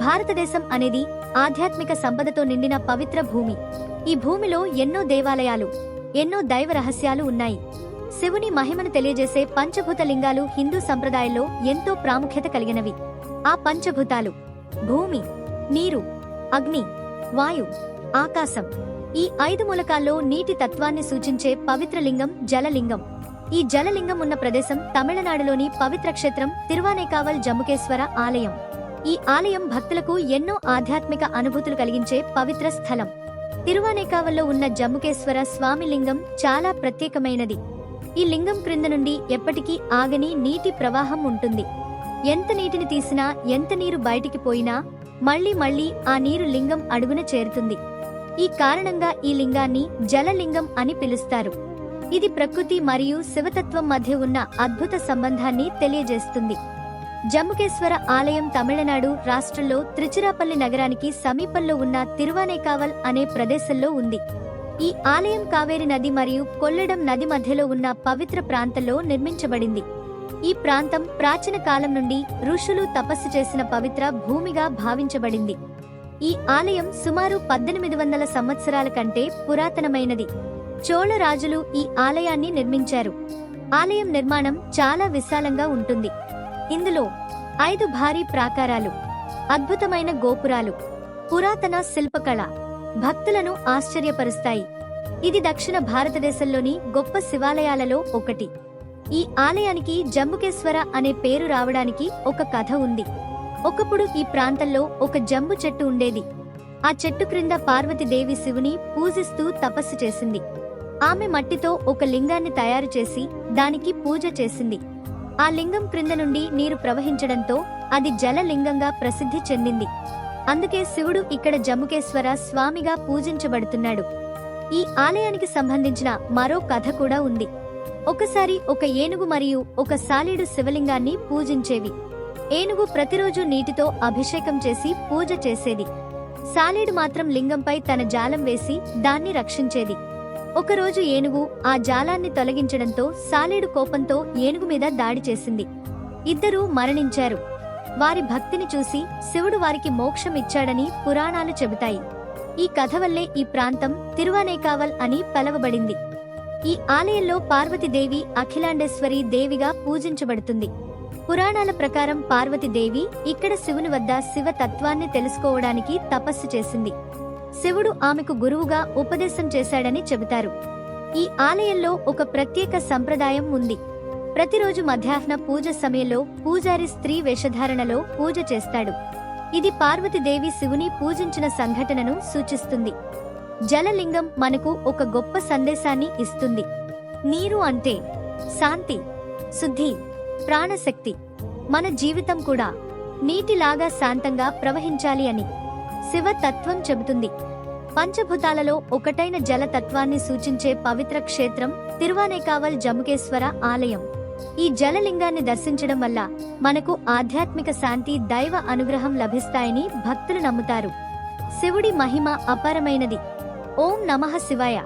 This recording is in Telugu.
భారతదేశం అనేది ఆధ్యాత్మిక సంపదతో నిండిన పవిత్ర భూమి. ఈ భూమిలో ఎన్నో దేవాలయాలు, ఎన్నో దైవ రహస్యాలు ఉన్నాయి. శివుని మహిమను తెలియజేసే పంచభూత లింగాలు హిందూ సంప్రదాయంలో ఎంతో ప్రాముఖ్యత కలిగినవి. ఆ పంచభూతాలు భూమి, నీరు, అగ్ని, వాయు, ఆకాశం. ఈ 5 మూలకాల్లో నీటి తత్వాన్ని సూచించే పవిత్ర లింగం జలలింగం. ఈ జలలింగం ఉన్న ప్రదేశం తమిళనాడులోని పవిత్ర క్షేత్రం తిరువానేకావల్ జంబుకేశ్వర ఆలయం. ఈ ఆలయం భక్తులకు ఎన్నో ఆధ్యాత్మిక అనుభూతులు కలిగించే పవిత్ర స్థలం. తిరువానేకావల్లో ఉన్న జంబుకేశ్వర స్వామి లింగం చాలా ప్రత్యేకమైనది. ఈ లింగం క్రింద నుండి ఎప్పటికీ ఆగని నీటి ప్రవాహం ఉంటుంది. ఎంత నీటిని తీసినా, ఎంత నీరు బయటికి పోయినా మళ్లీ మళ్లీ ఆ నీరు లింగం అడుగున చేరుతుంది. ఈ కారణంగా ఈ లింగాన్ని జలలింగం అని పిలుస్తారు. ఇది ప్రకృతి మరియు శివతత్వం మధ్య ఉన్న అద్భుత సంబంధాన్ని తెలియజేస్తుంది. జంబుకేశ్వర ఆలయం తమిళనాడు రాష్ట్రంలో తిరుచిరాపల్లి నగరానికి సమీపంలో ఉన్న తిరువానేకావల్ అనే ప్రదేశంలో ఉంది. ఈ ఆలయం కావేరి నది మరియు కొల్లడం నది మధ్యలో ఉన్న పవిత్ర ప్రాంతంలో నిర్మించబడింది. ఈ ప్రాంతం ప్రాచీన కాలం నుండి ఋషులు తపస్సు చేసిన పవిత్ర భూమిగా భావించబడింది. ఈ ఆలయం సుమారు 1800 సంవత్సరాల కంటే పురాతనమైనది. చోళ రాజులు ఈ ఆలయాన్ని నిర్మించారు. ఆలయం నిర్మాణం చాలా విశాలంగా ఉంటుంది. ఇందులో 5 భారీ ప్రాకారాలు, అద్భుతమైన గోపురాలు, పురాతన శిల్పకళ భక్తులను ఆశ్చర్యపరుస్తాయి. ఇది దక్షిణ భారతదేశంలోని గొప్ప శివాలయాలలో ఒకటి. ఈ ఆలయానికి జంబుకేశ్వర అనే పేరు రావడానికి ఒక కథ ఉంది. ఒకప్పుడు ఈ ప్రాంతంలో ఒక జంబు చెట్టు ఉండేది. ఆ చెట్టు క్రింద పార్వతీదేవి శివుని పూజిస్తూ తపస్సు చేసింది. ఆమె మట్టితో ఒక లింగాన్ని తయారు చేసి దానికి పూజ చేసింది. ఆ లింగం క్రింద నుండి నీరు ప్రవహించడంతో అది జలలింగంగా ప్రసిద్ధి చెందింది. అందుకే శివుడు ఇక్కడ జంబుకేశ్వర స్వామిగా పూజించబడుతున్నాడు. ఈ ఆలయానికి సంబంధించిన మరో కథ కూడా ఉంది. ఒకసారి ఒక ఏనుగు మరియు ఒక సాలీడు శివలింగాన్ని పూజించేవి. ఏనుగు ప్రతిరోజు నీటితో అభిషేకం చేసి పూజ చేసేది. సాలీడు మాత్రం లింగంపై తన జాలం వేసి దాన్ని రక్షించేది. ఒకరోజు ఏనుగు ఆ జాలాన్ని తొలగించడంతో సాలీడు కోపంతో ఏనుగు మీద దాడి చేసింది. ఇద్దరూ మరణించారు. వారి భక్తిని చూసి శివుడు వారికి మోక్షం ఇచ్చాడని పురాణాలు చెబుతాయి. ఈ కథ వల్లే ఈ ప్రాంతం తిరువానేకావల్ అని పిలువబడింది. ఈ ఆలయంలో పార్వతీదేవి అఖిలాండేశ్వరి దేవిగా పూజించబడుతుంది. పురాణాల ప్రకారం పార్వతీదేవి ఇక్కడ శివుని వద్ద శివ తత్వాన్ని తెలుసుకోవడానికి తపస్సు చేసింది. శివుడు ఆమెకు గురువుగా ఉపదేశం చేశాడని చెబుతారు. ఈ ఆలయంలో ఒక ప్రత్యేక సంప్రదాయం ఉంది. ప్రతిరోజు మధ్యాహ్న పూజ సమయంలో పూజారి స్త్రీ వేషధారణలో పూజ చేస్తాడు. ఇది పార్వతీదేవి శివుని పూజించిన సంఘటనను సూచిస్తుంది. జలలింగం మనకు ఒక గొప్ప సందేశాన్ని ఇస్తుంది. నీరు అంటే శాంతి, శుద్ధి, ప్రాణశక్తి. మన జీవితం కూడా నీటిలాగా శాంతంగా ప్రవహించాలి అని శివ తత్వం చెబుతుంది. పంచభూతాలలో ఒకటైన జలతత్వాన్ని సూచించే పవిత్ర క్షేత్రం తిరువానేకావల్ జంబుకేశ్వర ఆలయం. ఈ జలలింగాన్ని దర్శించడం వల్ల మనకు ఆధ్యాత్మిక శాంతి, దైవ అనుగ్రహం లభిస్తాయని భక్తులు నమ్ముతారు. శివుడి మహిమ అపారమైనది. ఓం నమః శివాయ.